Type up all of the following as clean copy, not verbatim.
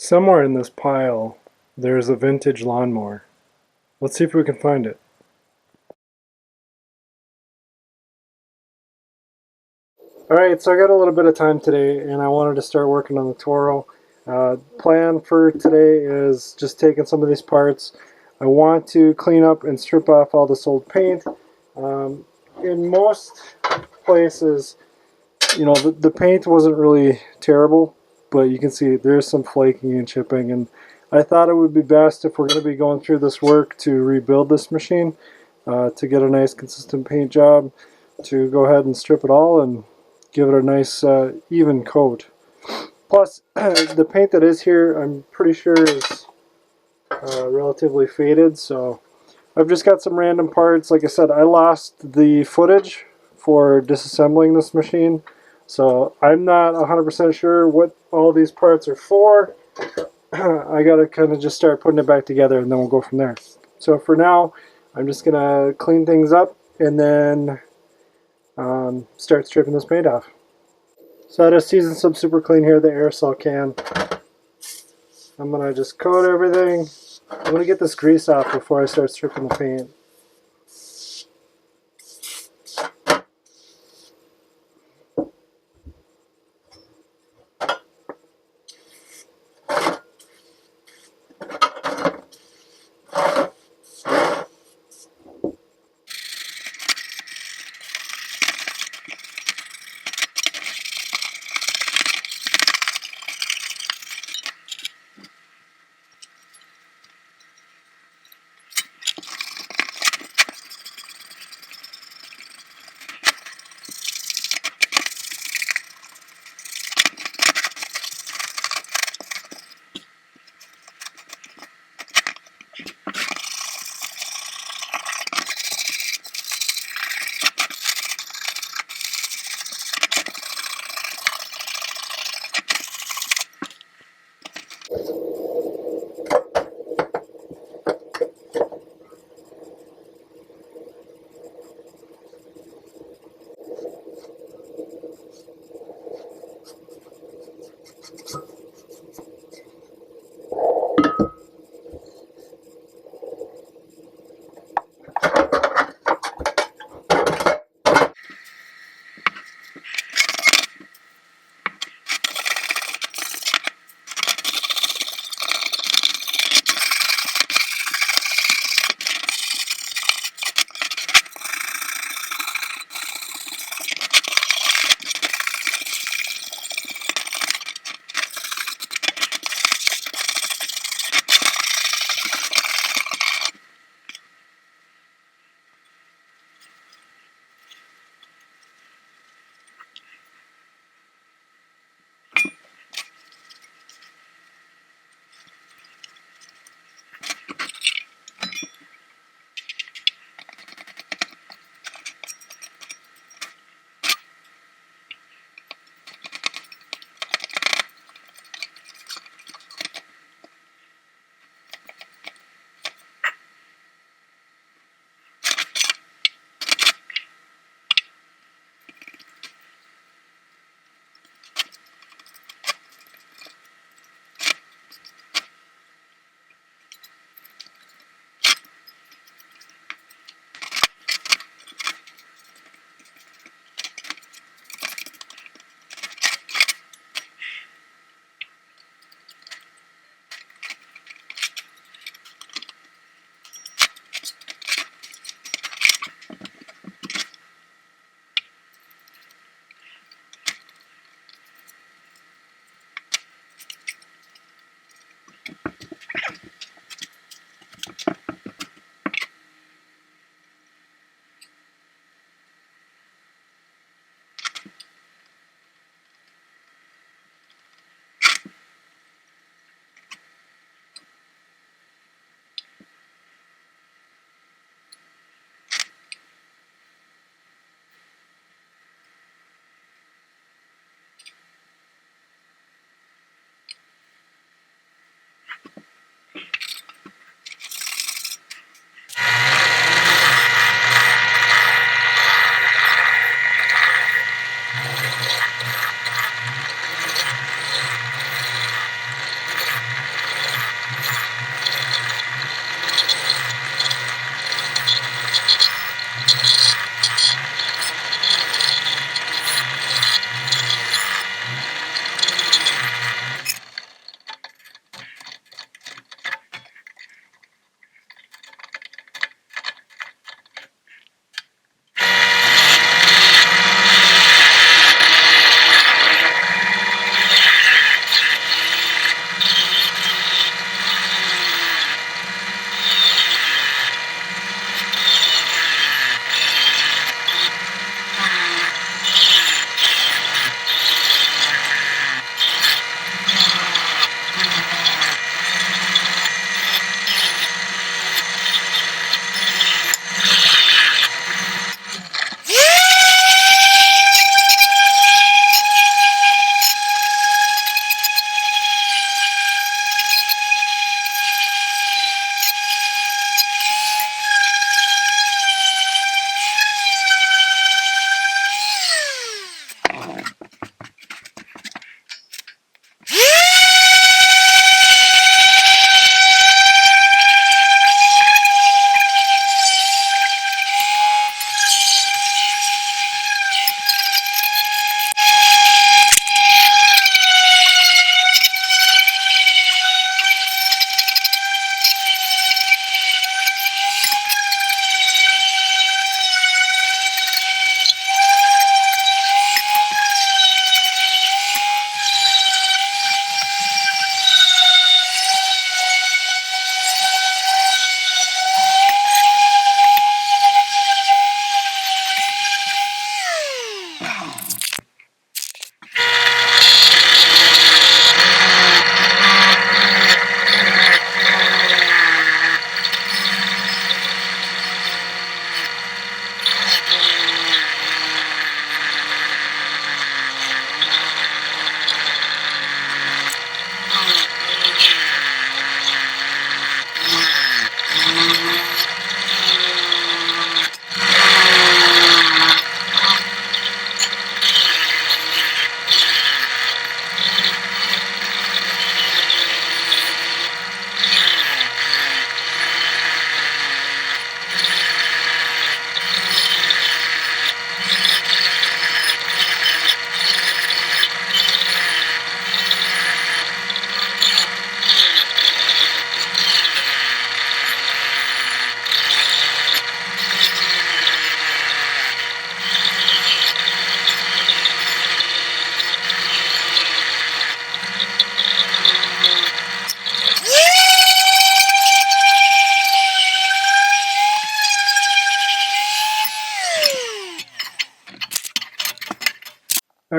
Somewhere in this pile, there's a vintage lawnmower. Let's see if we can find it. Alright, so I got a little bit of time today and I wanted to start working on the Toro. Plan for today is just taking some of these parts. I want to clean up and strip off all this old paint. In most places, you know, the paint wasn't really terrible, but you can see there's some flaking and chipping, and I thought it would be best if we're going to be going through this work to rebuild this machine, to get a nice consistent paint job, to go ahead and strip it all and give it a nice even coat. Plus, the paint that is here I'm pretty sure is relatively faded, so I've just got some random parts. Like I said, I lost the footage for disassembling this machine, so I'm not 100% sure what all these parts are for. I gotta kind of just start putting it back together and then we'll go from there. So for now, I'm just gonna clean things up and then start stripping this paint off. So I just seasoned some super clean here, the aerosol can. I'm gonna just coat everything. I'm gonna get this grease off before I start stripping the paint.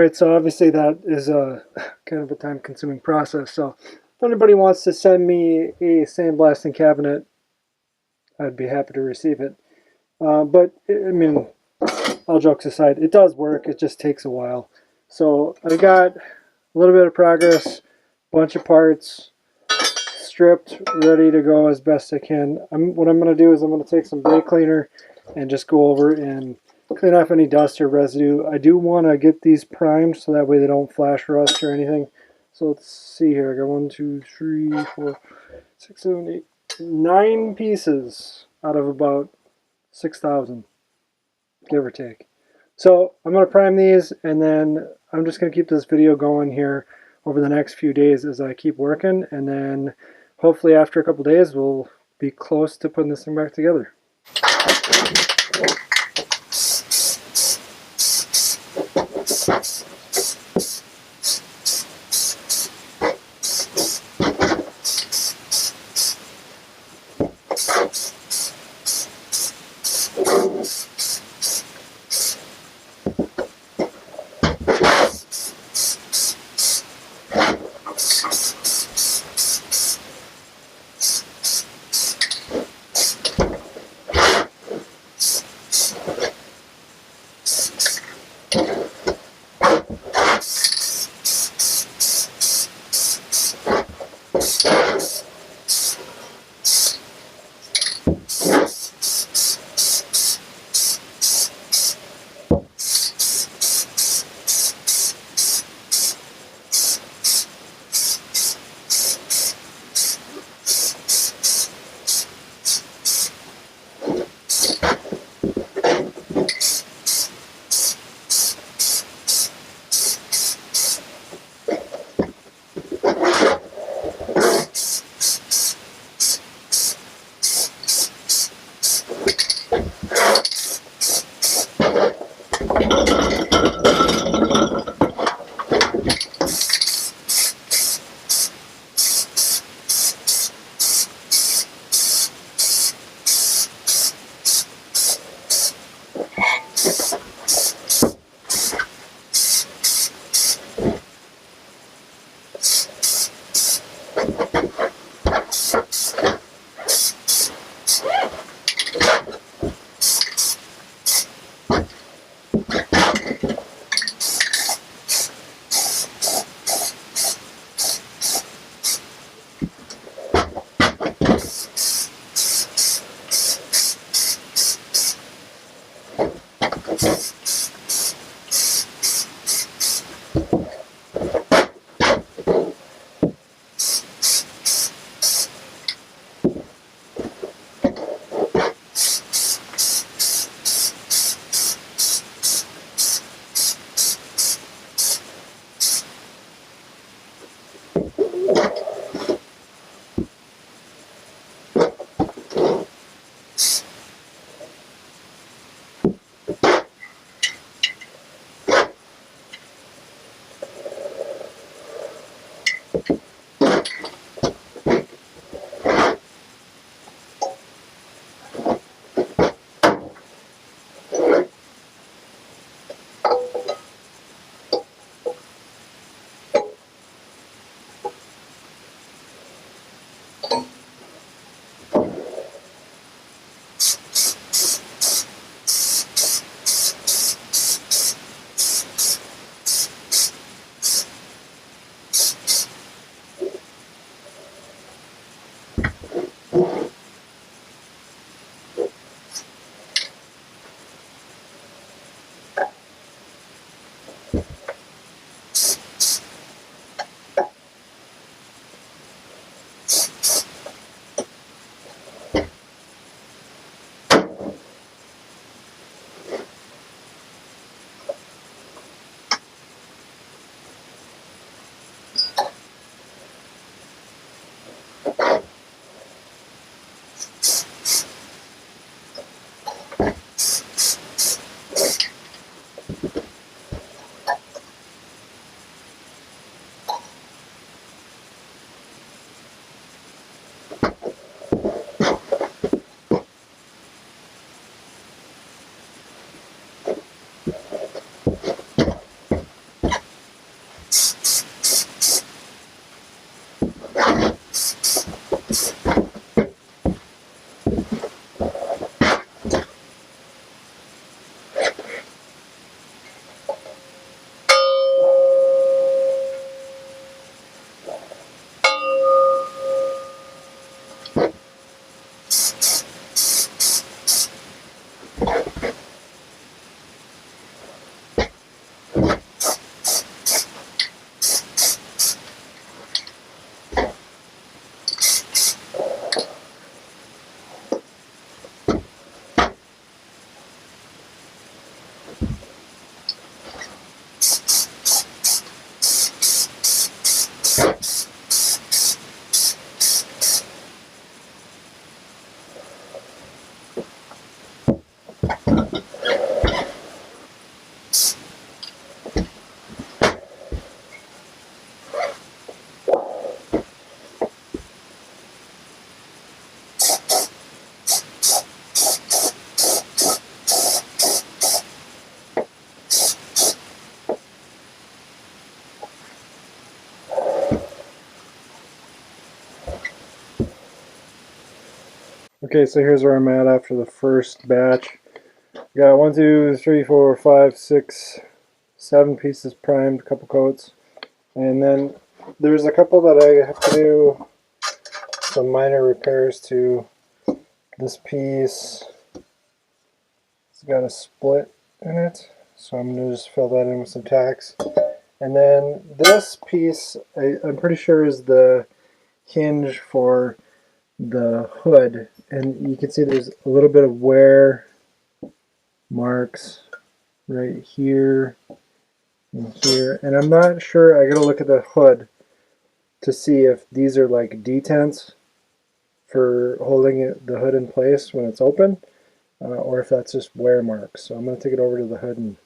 Alright, so obviously that is a kind of a time-consuming process. So if anybody wants to send me a sandblasting cabinet, I'd be happy to receive it. But I mean, all jokes aside, it does work. It just takes a while. So I got a little bit of progress, bunch of parts stripped, ready to go as best I can. What I'm going to do is I'm going to take some brake cleaner and just go over and clean off any dust or residue. I do want to get these primed so that way they don't flash rust or anything. So let's see here. I got 1, 2, 3, 4, 6, 7, 8, 9 pieces out of about 6,000, give or take. So I'm going to prime these, and then I'm just going to keep this video going here over the next few days as I keep working, and then hopefully after a couple days we'll be close to putting this thing back together. Okay, so here's where I'm at after the first batch. Got 1, 2, 3, 4, 5, 6, 7 pieces primed, a couple coats. And then there's a couple that I have to do some minor repairs to. This piece, it's got a split in it, so I'm going to just fill that in with some tacks. And then this piece, I'm pretty sure is the hinge for the hood. And you can see there's a little bit of wear marks right here and here. And I'm not sure, I gotta look at the hood to see if these are like detents for holding the hood in place when it's open, or if that's just wear marks. So I'm going to take it over to the hood and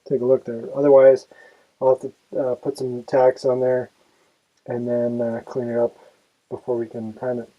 take a look there. Otherwise, I'll have to put some tacks on there and then clean it up before we can prime it.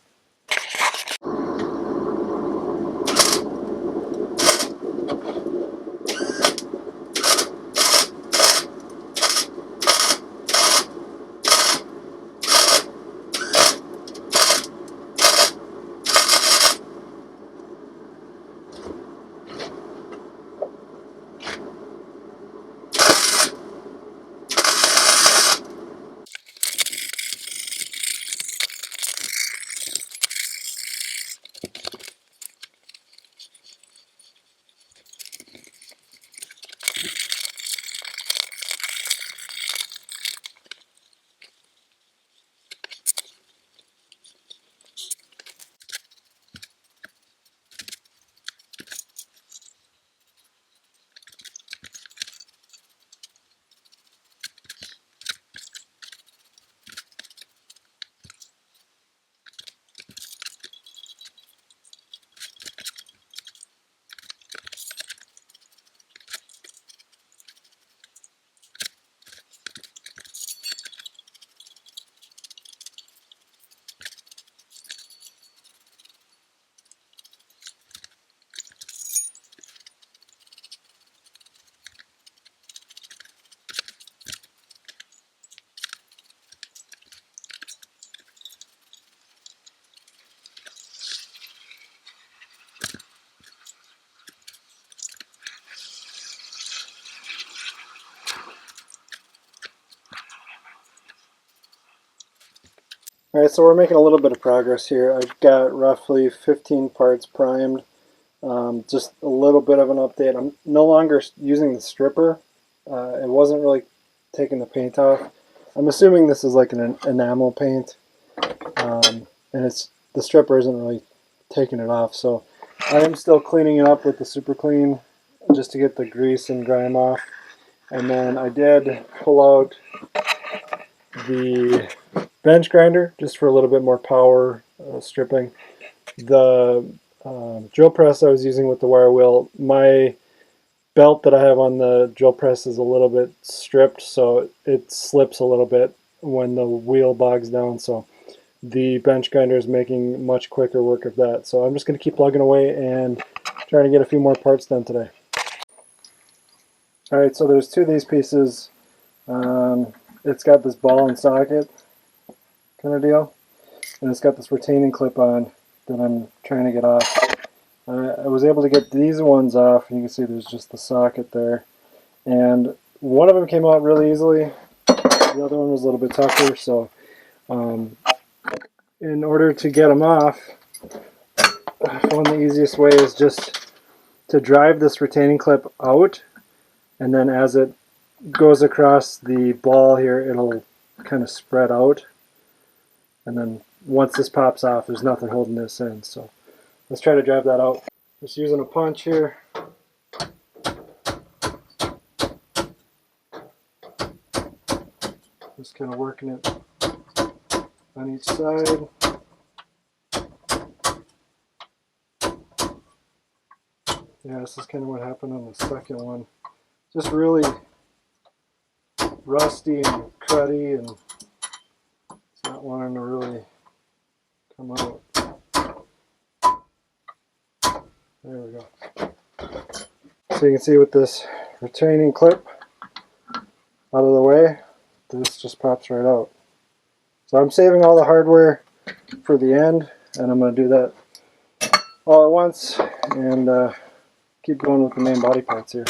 Alright, so we're making a little bit of progress here. I've got roughly 15 parts primed. Just a little bit of an update. I'm no longer using the stripper. It wasn't really taking the paint off. I'm assuming this is like an enamel paint, and the stripper isn't really taking it off. So I am still cleaning it up with the super clean just to get the grease and grime off. And then I did pull out the bench grinder just for a little bit more power stripping. The drill press I was using with the wire wheel, my belt that I have on the drill press is a little bit stripped, so it slips a little bit when the wheel bogs down. So the bench grinder is making much quicker work of that. So I'm just going to keep plugging away and trying to get a few more parts done today. Alright, so there's two of these pieces. It's got this ball and socket kind of deal, and it's got this retaining clip on that I'm trying to get off. I was able to get these ones off, and you can see there's just the socket there. And one of them came out really easily. The other one was a little bit tougher, so in order to get them off, I found the easiest way is just to drive this retaining clip out, and then as it goes across the ball here, it'll kind of spread out. And then once this pops off, there's nothing holding this in. So let's try to drive that out. Just using a punch here. Just kind of working it on each side. Yeah, this is kind of what happened on the second one. Just really rusty and cruddy, and it's not wanting to really come out. There we go. So you can see with this retaining clip out of the way, this just pops right out. So I'm saving all the hardware for the end, and I'm going to do that all at once and keep going with the main body parts here.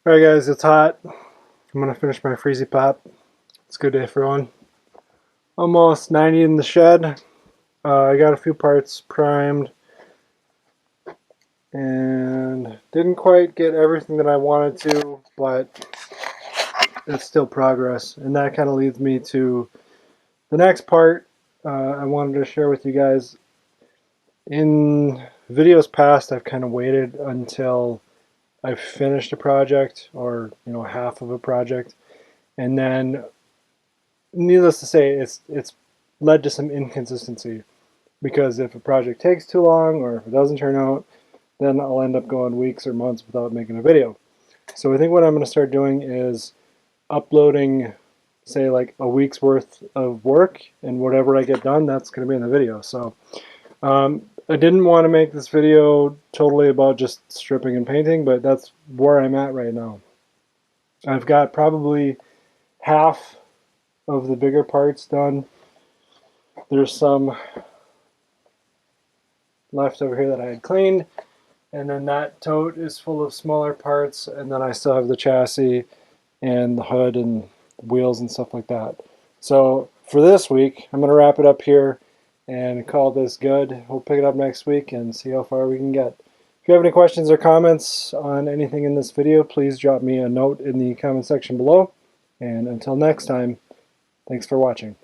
Alright guys, it's hot. I'm gonna finish my freezy pop. It's a good day for one. Almost 90 in the shed. I got a few parts primed and didn't quite get everything that I wanted to, but it's still progress. And that kind of leads me to the next part I wanted to share with you guys. In videos past, I've kind of waited until I've finished a project, or half of a project, and then needless to say, it's led to some inconsistency, because if a project takes too long or if it doesn't turn out, then I'll end up going weeks or months without making a video. So I think what I'm going to start doing is uploading, say, like a week's worth of work, and whatever I get done, that's going to be in the video. So I didn't want to make this video totally about just stripping and painting, but that's where I'm at right now. I've got probably half of the bigger parts done. There's some left over here that I had cleaned, and then that tote is full of smaller parts, and then I still have the chassis and the hood and wheels and stuff like that. So for this week, I'm going to wrap it up here and call this good. We'll pick it up next week and see how far we can get. If you have any questions or comments on anything in this video, please drop me a note in the comment section below. And until next time, thanks for watching.